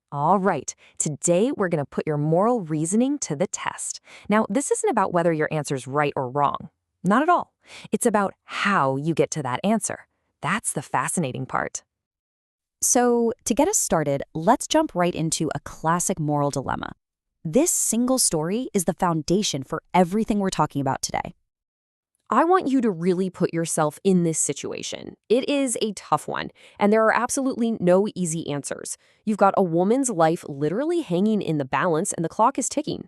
All right, today we're going to put your moral reasoning to the test. Now, this isn't about whether your answer's right or wrong. Not at all. It's about how you get to that answer. That's the fascinating part. So, to get us started, let's jump right into a classic moral dilemma. This single story is the foundation for everything we're talking about today. I want you to really put yourself in this situation. It is a tough one, and there are absolutely no easy answers. You've got a woman's life literally hanging in the balance, and the clock is ticking.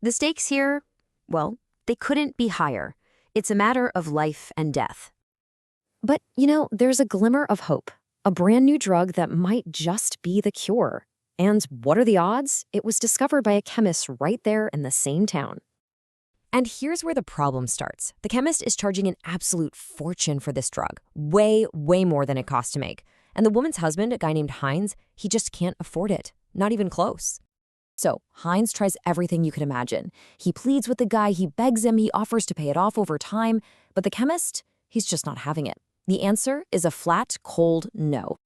The stakes here, well, they couldn't be higher. It's a matter of life and death. But, there's a glimmer of hope. A brand new drug that might just be the cure. And what are the odds? It was discovered by a chemist right there in the same town. And here's where the problem starts. The chemist is charging an absolute fortune for this drug. Way, way more than it costs to make. And the woman's husband, a guy named Heinz, he just can't afford it. Not even close. So Heinz tries everything you could imagine. He pleads with the guy, he begs him, he offers to pay it off over time. But the chemist, he's just not having it. The answer is a flat, cold no.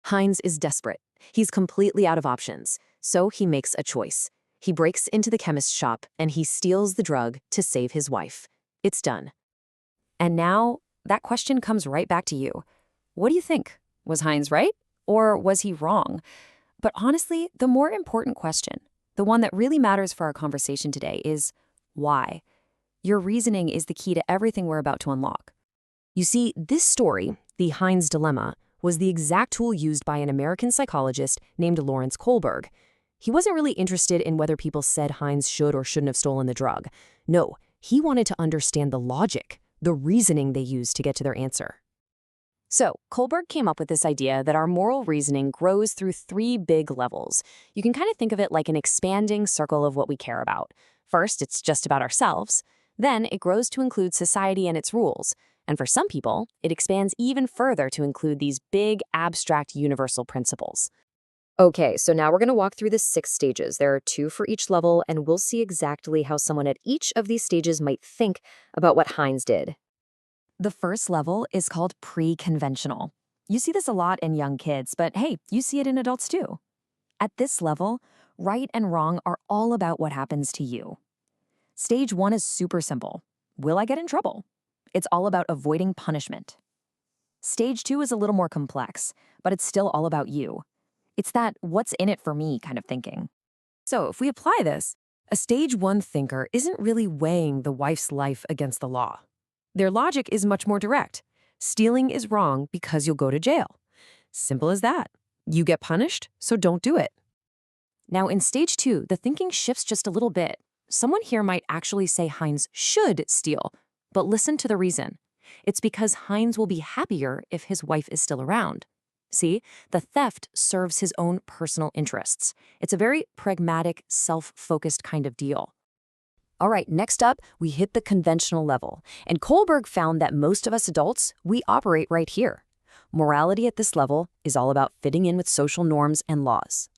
Heinz is desperate. He's completely out of options. So he makes a choice. He breaks into the chemist's shop and he steals the drug to save his wife. It's done. And now that question comes right back to you. What do you think? Was Heinz right? Or was he wrong? But honestly, the more important question, the one that really matters for our conversation today, is why? Your reasoning is the key to everything we're about to unlock. You see, this story, the Heinz dilemma, was the exact tool used by an American psychologist named Lawrence Kohlberg. He wasn't really interested in whether people said Heinz should or shouldn't have stolen the drug. No, he wanted to understand the logic, the reasoning they used to get to their answer. So, Kohlberg came up with this idea that our moral reasoning grows through three big levels. You can kind of think of it like an expanding circle of what we care about. First, it's just about ourselves. Then, it grows to include society and its rules. And for some people, it expands even further to include these big, abstract, universal principles. Okay, so now we're going to walk through the 6 stages. There are 2 for each level, and we'll see exactly how someone at each of these stages might think about what Heinz did. The first level is called pre-conventional. You see this a lot in young kids, but hey, you see it in adults too. At this level, right and wrong are all about what happens to you. Stage 1 is super simple. Will I get in trouble? It's all about avoiding punishment. Stage 2 is a little more complex, but it's still all about you. It's that what's in it for me kind of thinking. So if we apply this, a stage 1 thinker isn't really weighing the wife's life against the law. Their logic is much more direct. Stealing is wrong because you'll go to jail. Simple as that. You get punished, so don't do it. Now in stage 2, the thinking shifts just a little bit. Someone here might actually say Heinz should steal, but listen to the reason. It's because Heinz will be happier if his wife is still around. See, the theft serves his own personal interests. It's a very pragmatic, self-focused kind of deal. All right, next up, we hit the conventional level. And Kohlberg found that most of us adults, we operate right here. Morality at this level is all about fitting in with social norms and laws.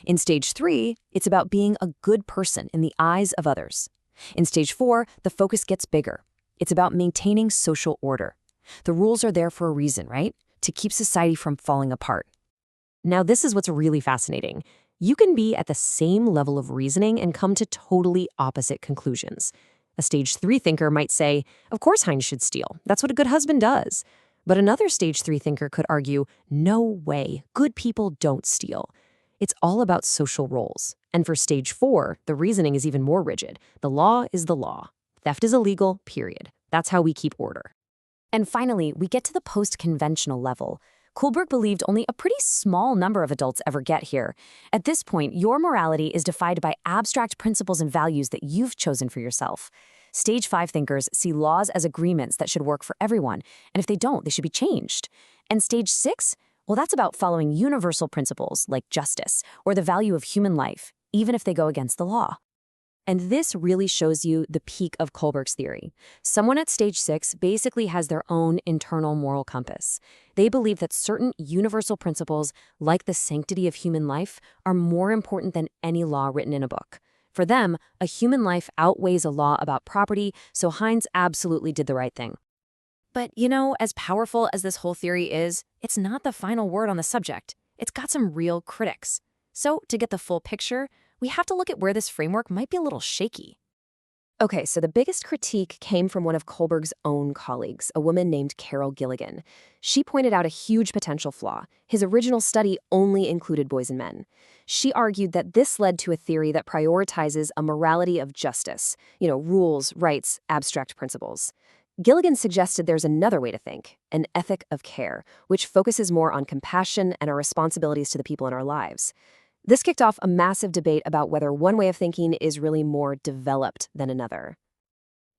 In stage 3, it's about being a good person in the eyes of others. In stage 4, the focus gets bigger. It's about maintaining social order. The rules are there for a reason, right? To keep society from falling apart. Now, this is what's really fascinating. You can be at the same level of reasoning and come to totally opposite conclusions. A stage 3 thinker might say, of course Heinz should steal. That's what a good husband does. But another stage 3 thinker could argue, no way, good people don't steal. It's all about social roles. And for stage 4, the reasoning is even more rigid. The law is the law. Theft is illegal, period. That's how we keep order. And finally, we get to the post-conventional level. Kohlberg believed only a pretty small number of adults ever get here. At this point, your morality is defined by abstract principles and values that you've chosen for yourself. Stage 5 thinkers see laws as agreements that should work for everyone, and if they don't, they should be changed. And stage 6, well, that's about following universal principles like justice or the value of human life, even if they go against the law. And this really shows you the peak of Kohlberg's theory. Someone at stage 6 basically has their own internal moral compass. They believe that certain universal principles, like the sanctity of human life, are more important than any law written in a book. For them, a human life outweighs a law about property, so Heinz absolutely did the right thing. But, as powerful as this whole theory is, it's not the final word on the subject. It's got some real critics. So, to get the full picture, we have to look at where this framework might be a little shaky. Okay, so the biggest critique came from one of Kohlberg's own colleagues, a woman named Carol Gilligan. She pointed out a huge potential flaw. His original study only included boys and men. She argued that this led to a theory that prioritizes a morality of justice, rules, rights, abstract principles. Gilligan suggested there's another way to think, an ethic of care, which focuses more on compassion and our responsibilities to the people in our lives. This kicked off a massive debate about whether one way of thinking is really more developed than another.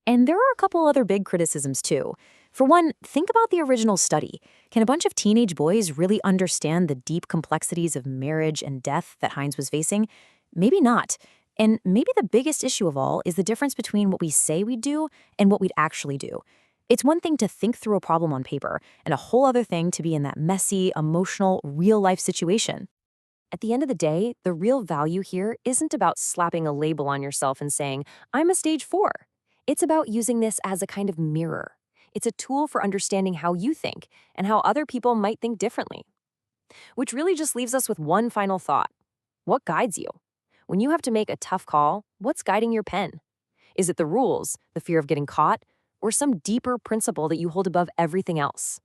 And there are a couple other big criticisms, too. For one, think about the original study. Can a bunch of teenage boys really understand the deep complexities of marriage and death that Heinz was facing? Maybe not. And maybe the biggest issue of all is the difference between what we say we'd do and what we'd actually do. It's one thing to think through a problem on paper, and a whole other thing to be in that messy, emotional, real-life situation. At the end of the day, the real value here isn't about slapping a label on yourself and saying, I'm a stage 4. It's about using this as a kind of mirror. It's a tool for understanding how you think and how other people might think differently. Which really just leaves us with one final thought. What guides you? When you have to make a tough call, what's guiding your pen? Is it the rules, the fear of getting caught, or some deeper principle that you hold above everything else?